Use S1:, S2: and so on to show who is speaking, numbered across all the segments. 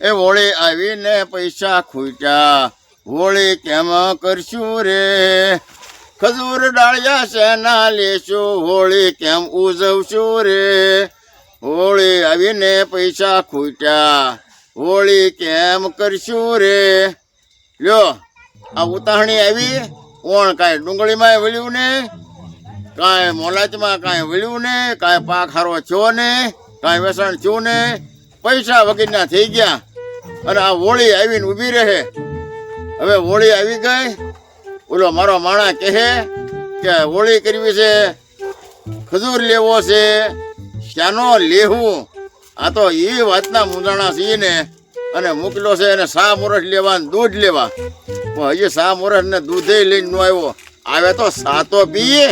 S1: એ હોળી આવીને પૈસા ખૂટ્યા, હોળી કેમ કરશું રે? ખજૂર ડાળિયા શેના લેશું, હોળી કેમ ઉજવશું રે? હોળી આવીને પૈસા ખૂટ્યા, હોળી કેમ કરશું રે? લ્યો આ ઉતાહણી આવી, કોણ કાંઈ ડુંગળીમાં વળ્યું ને, કાંઈ મોલાચમાં કાંઈ વળ્યું ને, કાંઈ પાક હારો થયો ને, કાંઈ વેસાણ થયું ને, પૈસા વગરના થઈ ગયા અને આ હોળી આવીને ઊભી રહે. હવે હોળી આવી ગઈ, ઓલો મારો માણા કહે કે હોળી કરવી છે, ખજૂર લેવો છે, શાનો લેવું? આ તો એ વાતના મૂંઝાણા છીએ ને, અને મોકલ્યો છે એને સા મોરસ લેવા, દૂધ લેવા. પણ હજી સા મોરસ ને દૂધે લઈને નો આવ્યો, આવે તો સા તો પીએ.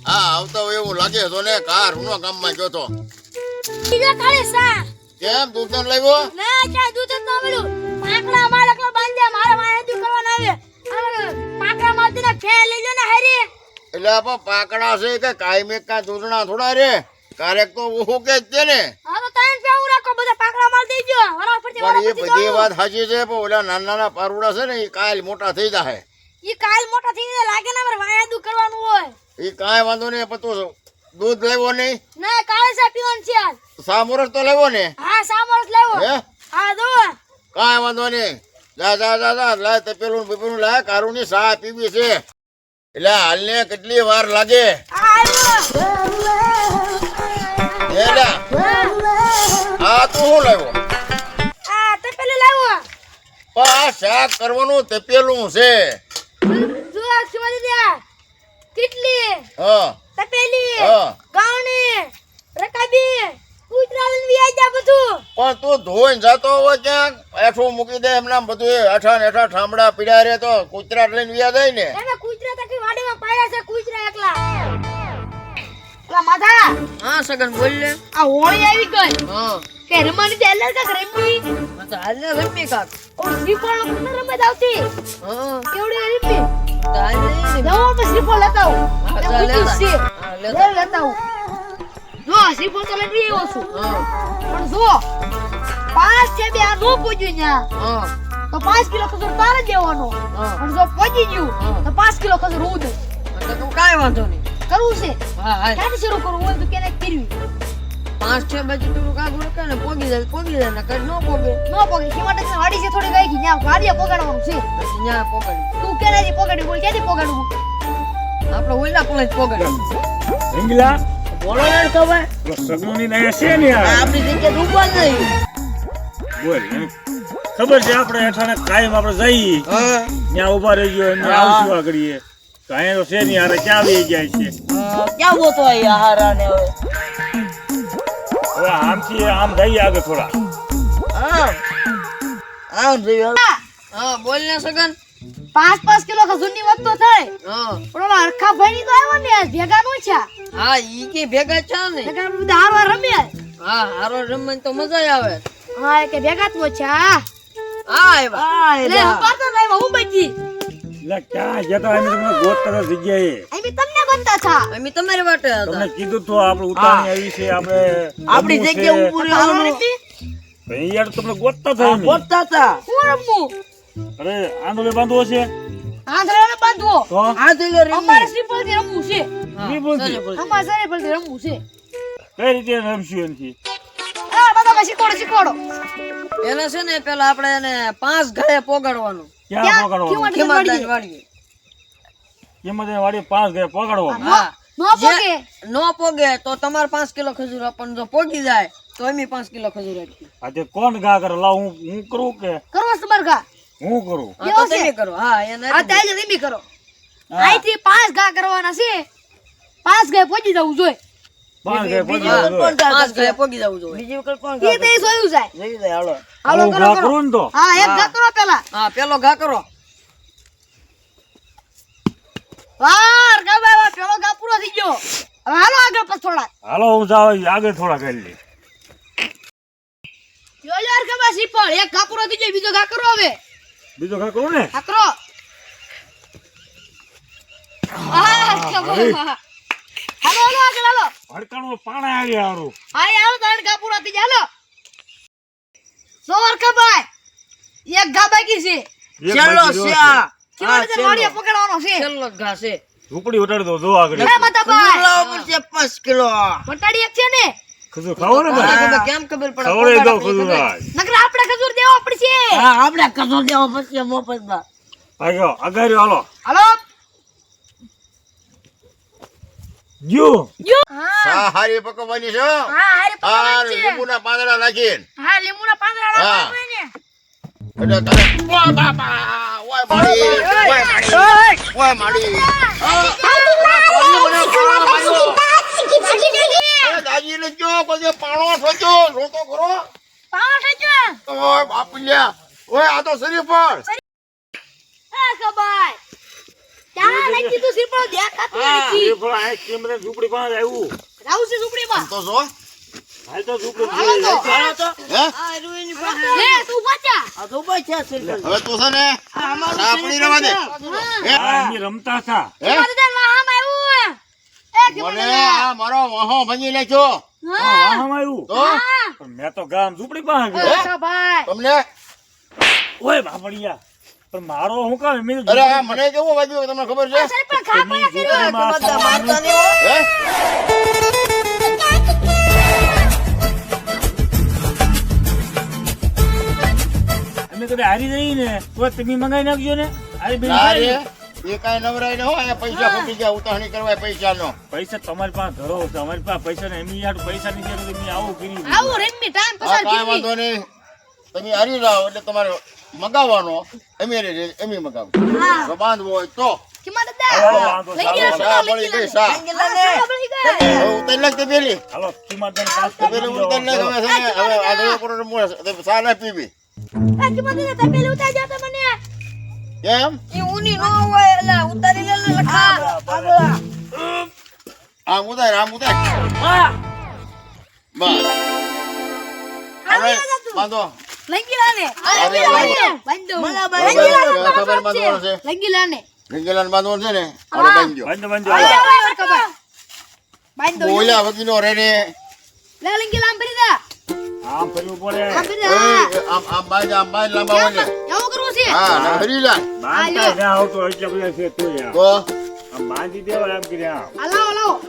S1: હા આવતો એવું લાગે તો ને, કાર રૂનો ગામમાં ગયો તો. કેમ દૂધ ન લાવ્યો?
S2: ના ચા દૂધ ન મળ્યું. પાકડા માળકલો બાંધ્યા, મારા માળે દૂધ કરવાના આવે. પાકડા માંથી ને ફે લેજો ને હરી.
S1: એટલે આપા પાકડા છે કે કાયમે કા દૂધણા થોડા રે, કારેક તો ઓહો કે જ છે ને.
S2: હા તો તૈન ફે રાખો, બધા પાકડા માલ દેજો. વરા પરથી
S1: પણ એ બધી વાત સાચી છે, પણ ઓલા નાના નાના પારુડા છે ને એ કાલ મોટા થઈ જાય.
S2: ઈ કાલ મોટા થઈ જાય લાગે ને, મારે વાયા દૂધ કરવાનું હોય.
S1: એ કાંઈ વાંધો નહીં, પણ તું દૂધ લેવો નહીં?
S2: ના કાલે સા પીવાનું છે આજ.
S1: સા મોરસ તો લેવો ને?
S2: હા સામોરસ લેવો.
S1: હે
S2: હા દો.
S1: કાંઈ વાંધો નહીં, જા જા જા જા લાય તપેલું પીપેલું લાય, કારું ની સા પીવી છે. એટલે હાલને કેટલી વાર લાગે? આ તું શું લાવ્યો?
S2: આ તપેલું લાવો.
S1: પણ આ શાક કરવાનું તપેલું છે.
S2: જો આ ખીમા દીધા. કેટલી?
S1: હા
S2: તપેલી.
S1: હા.
S2: ગાવણી. રકાબી. કૂતરાને વિયાજા બધું.
S1: પણ તું ધોઈને જતો હોય ક્યાંક એઠું મૂકી દે એમના બધું અઠા ને અઠા ઠામડા પીડ્યા રે તો કૂતરા લઈને વ્યા જાય ને.
S2: એને કૂતરા તકી વાડીમાં પાડ્યા છે, કૂતરા એકલા. ઓલા માથા.
S3: હા સગન બોલ લે.
S2: આ હોળી આવી ગઈ.
S3: હા
S2: કે રમવાની તે અલગ કાક રમી.
S3: તો હાલ ને રમી કાક.
S2: ઓ શ્રીફળ નો રમત આવતી.
S3: હા
S2: કેવડી રમી.
S3: તો હાલ ને
S2: જાઓ તો શ્રીફળ લેતા આવો.
S3: હા,
S2: તે
S3: ચાલ
S2: પૂછ્યું
S3: લેતા.
S2: છે.
S3: હા, લેતા.
S2: લેતા આવો. જો શ્રીફળ તો લઈ આવ્યો છું.
S3: હા
S2: પણ જો 5 છે બે આ નો પૂજ્યું ન્યા.
S3: હા
S2: તો 5 કિલો ખજૂર તારે દેવાનો.
S3: હા.
S2: અને જો પહોંચી ગયું તો 5 કિલો ખજૂર હું દઉં.
S3: તો તું કાઈ વાંધો નહીં.
S2: કરવું છે.
S3: હા હાલ
S2: ક્યાંથી શરૂ કરવું હોય તો કેને કરવી.
S3: 5-6 બાજુ તું કાક ઉડકે ને પોગી જાય ને કઈ નો પોગે.
S2: નો પોગે કિમાટે વાડી છે થોડી ગઈ ન્યા વાડીએ પોગાડવાનું છે.
S3: પછી ન્યા પોગાડી.
S2: તું કેનાથી પોગાડી બોલ ક્યાંથી પોગાડવું.
S3: આપણે ઓલા પોલે જ પોગાડી.
S4: રીંગલા
S3: બોલો ને ખબર.
S4: સગુની નયા છે ને યાર.
S3: આપણી જગ્યા ડૂબવા નહીં.
S4: બોલ એમ. ખબર છે આપણે હેઠાને કાયમ આપણે જઈએ
S3: હા
S4: ત્યાં ઉભા રહી ગયો એમને આવશું આગળીએ તો અહીંયા તો છે નહીં હારે ક્યાં આવી જાય છે.
S3: ક્યાં ગોતો આ હારા ને હવે.
S4: હવે આમથી આમ જઈએ આગળ થોડા.
S3: હા આમ જોયું. હા બોલ ને સગન.
S2: 5 કિલો ખજૂરની વાત તો થાય.
S3: હા
S2: પણ ઓલા હરખા ભાઈની તો આવ્યો ને આજ ભેગા નો છે.
S3: હા ઈ કે ભેગા છે ને.
S2: ભેગા બધા હારવાર રમ્યા.
S3: હા હારો રમવાની તો મજા આવે.
S2: હા એ કે ભેગા જ છે. હા
S3: હા આવ્યા.
S2: લે હપાતો લાવ્યા હું બચી.
S4: એટલે ક્યાં જતા અમે તમને ગોતતા જગ્યાએ
S2: અમે તમને બનતા છા.
S3: અમે તમારી વાટે હતા.
S4: તમને કીધું તો આપણે ઉતાણી આવી છે આપણે
S3: આપણી
S4: રમવું
S3: જગ્યા
S4: છે.
S3: ઉપર રહેવાનું.
S4: તો એ યાર તમને ગોતતા થાય અમે.
S3: ગોતતા હતા.
S2: હું રમવું.
S4: અરે આંદોલે બાંધવો છે
S2: આંધળાને બાંધવો.
S4: તો
S3: આ તો લે રમી.
S2: અમારે શ્રીફળ થી રમવું છે.
S4: ઈ બોલતી.
S2: અમારે શ્રીફળ થી રમવું છે.
S4: કઈ રીતે રમશું એનથી?
S2: હા બધા શીખવાડો.
S3: એને છે ને પેલા આપણે એને 5 ઘરે પોગાડવાનું.
S4: ક્યાં પકડવાનું?
S3: ખીમાદાન વાડીએ.
S4: એમાં તેને વાડી 5 ગયા પકડવાનું.
S3: હા
S2: નો પોગે.
S3: નો પોગે તો તમારે 5 કિલો ખજૂર આપવાનું. જો પોગી જાય તો અમે 5 કિલો ખજૂર આપી.
S4: આજે કોણ ગા કરે? લાવ હું કરું કે
S2: કરો તમારે
S4: હું કરું?
S3: હા તો તમે કરો. હા એને
S2: આ તાજે રીમી કરો. આઈથી 5 ઘા કરવાના છે. 5 ઘા પહોંચી જવું જોઈએ.
S4: 5 ગયા
S3: બીજી
S4: પકડવાનું.
S3: વખત 5 ઘરે પોગી જવું જોઈએ. બીજી વખત કોણ
S2: એ તે સોયું જાય.
S3: જઈ જાય હાલો.
S2: હાલો
S4: આવું
S2: કરો
S4: ઘા
S2: કરો.
S4: કરું ને તો
S2: હા એક ઘા કરો પેલા.
S3: હા પેલો ઘા કરો.
S2: વાર ગા બાબા પેલો ઘા પૂરો થઈ ગયો. હવે હાલો આગળ પાછ થોડા.
S4: હાલો હું જાવ આગળ થોડા કરી લે.
S2: યો યાર ગા બા શ્રીફળ એક ઘા પૂરો થઈ ગયો, બીજો ઘા કરો હવે.
S4: બીજો ઘા કરું ને?
S2: હા કરો. હા હાલો હાલો આગળ હાલો.
S4: હડકાણું પાણા આવી હારું.
S2: હા હાલો તાણ ઘા પૂરો થઈ જાય હાલો. સોર કબાઈ એક ઘા બાકી છે
S4: એક
S3: ચાલો
S4: બાજુ રહ્યો
S3: શ્યા
S2: કેવો રીતે માળીએ પકડવાનો છે
S3: છેલ્લો જ ઘા છે
S4: છે. ઝૂંપડી ઉતારી દો જો આગળ
S2: હે મતાભાઈ
S3: લાવો પડશે 5 કિલો
S2: વટાડી એક છે ને
S4: ખજૂર ખાવો ને ભાઈ
S3: તમને કેમ ખબર પડે
S4: ખવડાવી દો
S3: પગાર
S4: ખજૂર
S3: આપણી ખબર.
S2: નકર આપણે ખજૂર દેવો પડશે
S3: હા આપણે કસો દેવો પડશે મફતમાં
S4: આગળ આગળ હાલો
S2: હાલો
S4: ગયો
S2: હા
S1: હા હારી પકવવાની છે હો.
S2: હા હારે
S1: આ
S2: પકડવાની છે
S1: લીંબુના પાંદડા નાખીને
S2: હા લીંબુના પાંદડા
S1: હા.
S2: નાખવાના ને
S1: એટલે તારે ઓય બાપા ઓય માડી ઓય માડી ઓય માડી દાજીને જો પછી પાણો ઠોક્યો રોતો કરો
S2: પાવ થજો
S1: ઓય બાપુલ્યા ઓય આ તો શરીફ પર
S2: હા કબાઈ ત્યાં નાખી તું સિરપો દેખાતું નથી
S4: એ ભલા આ કેમરે ઝૂંપડી પાસે આવ્યું
S2: રાઉ છે ઝૂંપડીમાં
S1: તો જો
S4: હાલ તો ઝૂંપડી
S2: હાલો તો.
S3: હાલો તો
S1: હે
S3: આ રૂઈની પાસે
S2: લે તું બચા
S3: આ તો ઉભા છે સિરકલ
S1: હવે તું છે ને
S3: આ અમારું
S1: સાપડી રવા દે હે
S4: આ એમની રમતા હતા
S1: હે
S2: મતદાન વાહમ આવ્યું એ કે
S1: મને આ મારો વાહો ભાંગી નાખ્યો
S2: હા
S4: વાહમાં આવ્યું
S1: તો
S4: પણ મેં તો ગામ ઝૂંપડી પાસે ગયો
S2: કબાઈ
S1: તમને
S4: ઓય બાપડિયા પણ મારો હું કામ મેં
S1: અરે આ મને કેવું વાગ્યું તમને ખબર છે
S2: સર પણ ખા
S4: એમની ઝૂંપડીમાં
S3: બધા મારતા નહીં હો.
S1: હે
S4: અમે કદાચ હારી જઈ ને તો તમે મંગાઈ નાખજો ને હારી બેન
S1: ના રે
S4: ખાઈ.
S1: એ કાંઈ નવરાય ન હોય પૈસા ફૂટી ગયા ઉતાવળી કરવા પૈસા નો
S4: પૈસા તમારી પાસે ધરો છે અમારી પાસે પૈસા ને એમની યાર પૈસા ની જરૂર તમે આવું કરી
S2: આવું રેમી ટાઈમ
S1: હા
S2: પસાર
S1: કાંઈ
S2: કરી
S1: વાંધો નહીં તમે હારી જાઓ એટલે તમારે મગાવવાનો એમ મગાવો
S2: હા
S1: જો બાંધવો હોય તો
S2: કે મતદાન
S4: વાંધો
S2: લઈ ગયા
S1: શા પડી ગઈ શા
S3: ભાંગેલા ને.
S2: બળી ગયા
S1: હવે ઉતારી નાખ તે પેલી
S4: હાલો કિંમતદાન પાસ
S1: તે પેલી ઉતારી નાખ હવે છે ને હવે આ ધોળો કોટો મોઢે શા ના પીવી
S2: એ કે મતદાન તમે પેલી ઉતાર જાતો મને
S1: કેમ
S3: ઈ ઊની નો હોય એટલે ઉતારી લે ને લખા આગળ
S1: આમ ઉતાર
S3: હા
S1: બસ હવે બાંધો
S2: લંગીલાને
S1: અરે,
S2: બંધો
S3: મને
S1: હવે ખબર બાંધવાનો છે
S2: લંગીલાને
S1: ગંગેલાને બાંધવાનો છે ને હાલો બાંધજો
S4: બંધ બંધ
S2: બંધો
S1: બોલ્યા વગીનો રે રે
S2: લે લંગીલામ ભરી દા
S4: આમ ફરવું પડે
S2: આમ ભરી
S1: એ,
S2: દા
S1: આમ બાંધ લાંબા હોય ને
S2: એવું કરવું છે
S1: હા ને હરી લા
S4: બાંધતા ના આવતો એટલે બધા છે તો યાર
S1: તો
S4: આમ બાંધી દેવાય એમ કર્યા
S2: હલાવો હલાવો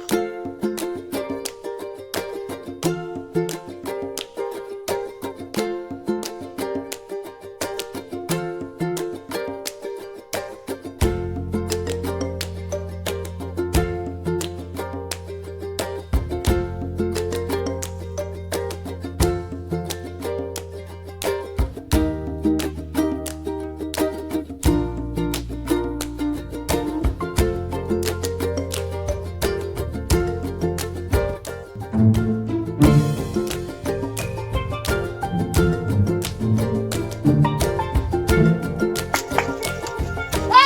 S2: એ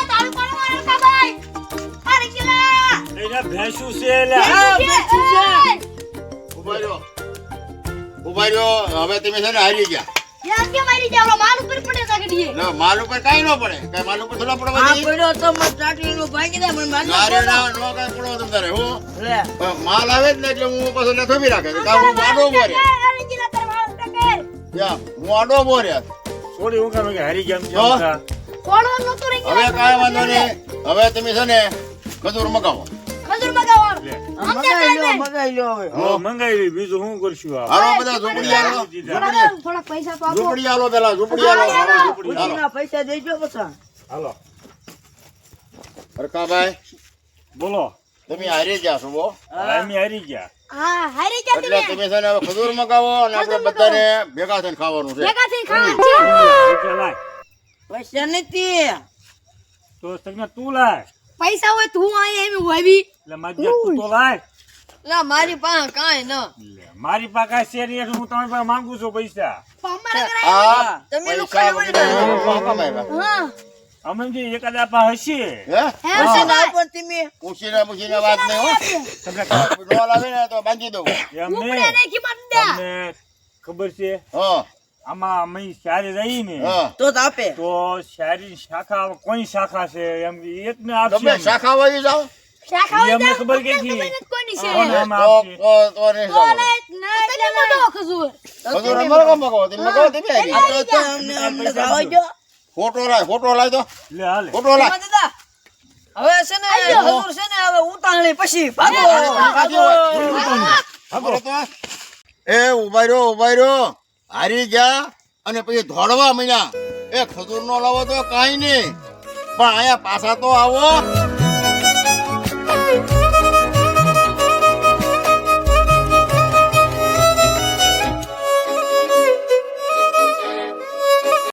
S2: તારું કોણ કા ભાઈ આ લંગીલા
S4: એને ભેંસું છે એટલે
S1: ઉભા રહ્યો હવે તમે છે ને હારી ગયા
S2: યાર કે મારી જાવલો માલ ઉપર પડે સગડીએ
S1: લે, માલ ઉપર કાંઈ ન પડે કાંઈ માલ ઉપર થોડા પડવા
S3: આ
S1: દે
S3: પડ્યો તો મત ચાટલી નો ભાંગી દે મને
S1: ના રે
S3: બાંધો
S1: ના નો કાંઈ પડવા તમ તારે હું
S3: લે
S1: પણ માલ આવે જ ને એટલે હું પાછો ને થોભી રાખે છે. કાં હું આડો બોરે
S2: લંગીલા તાર માલ ટકેર
S1: હું આડો બોરે
S4: થોડી હું કામ કે હારી ગયા એમ
S1: તો?
S4: છે
S2: કોળો નતો લંગીલા
S1: હવે કાંઈ વાંધો નહીં હવે તમે છે ને ખજૂર મગાવો
S2: ખજૂર મગાવો
S4: લે.
S3: મગાઈ લ્યો હવે
S4: હવે મંગાવી લઈ, બીજું શું કરશું આ
S1: હાલો બધા ઝૂંપડી આલો
S2: થોડા પૈસા તો આપો
S1: ઝૂંપડી આલો પેલા ઝૂંપડી આલો હાલો.
S3: ઉજીના પૈસા દેજો પછી
S4: હાલો
S1: હરકાભાઈ
S4: બોલો
S1: તમે હારી ગયા છો બો
S4: અમે હારી ગયા
S2: હા હારી જા
S1: એટલે
S2: તમે
S1: તમે છે ને હવે ખજૂર મગાવો અને આપણે બધાને ભેગા થઈને ખાવાનું છે
S2: ભેગા થઈને ખાવા છે
S4: પૈસા લાય
S3: પૈસા નથી
S4: તો સગના તું લાય
S2: પૈસા હોય તું આય એમ હોવી
S4: એટલે મારી જાત તું તો લાય
S3: લા મારી પાસે કાંઈ ન
S4: લે, મારી પાસે કાંઈ છે નહીં એટલે હું તમારી પાસે માંગુ છું પૈસા
S2: અમારા ઘરે
S1: આ
S3: તમે લોકો
S1: પૈસા
S3: ખાલી
S1: વગર હું કામ આવ્યા?
S2: હા
S4: અમે જે એકાદ આપા હશે
S1: હે
S2: હે
S3: પૈસા
S2: સગા
S3: ના પણ તમે
S1: પૂછીને વાત નહીં હો
S4: તમને
S1: ડોલ આવે ને તો બાંધી દઉં
S4: એમ
S2: ઉપડે
S4: ને
S2: ને કિંમત દે
S4: તમને ખબર છે
S1: હા
S4: આમાં અમે શારી રહી ને
S1: હા
S3: તો જ આપે
S4: તો શારી શાખા કોઈ શાખા છે એમ કે એક ને
S1: તમે
S4: આપશે
S1: શાખા વાળી જાઓ
S2: શાખા
S4: ઈ અમને
S2: હોય
S4: ખબર
S2: તો
S4: ક્યાંથી?
S2: ખબર નથી કોની છે
S4: કોણ નામ
S1: તો
S4: આપશે?
S1: તો નહીં
S2: તો
S1: જવાનું.
S2: ના એટલે મોટો ખજૂર
S1: ખજૂર અમારે ગામમાં કહો, તમે કહો, તમે આવી.
S3: આ તો અમને ખાવા ગયો
S1: ફોટો લાય તો,
S4: લે હાલે.
S1: ફોટો લાય.
S3: એમાં દાદા હવે છે ને ખજૂર છે ને હવે ઉતાવળી પછી ભાગો
S1: સાચી વાત. ખબર તો? એ ઉભા રહ્યો હારી ગયા અને પછી ધોળવા માંડ્યા. એ ખજૂર નો લાવો તો કાંઈ નહીં, પણ અહીંયા પાછા તો આવો.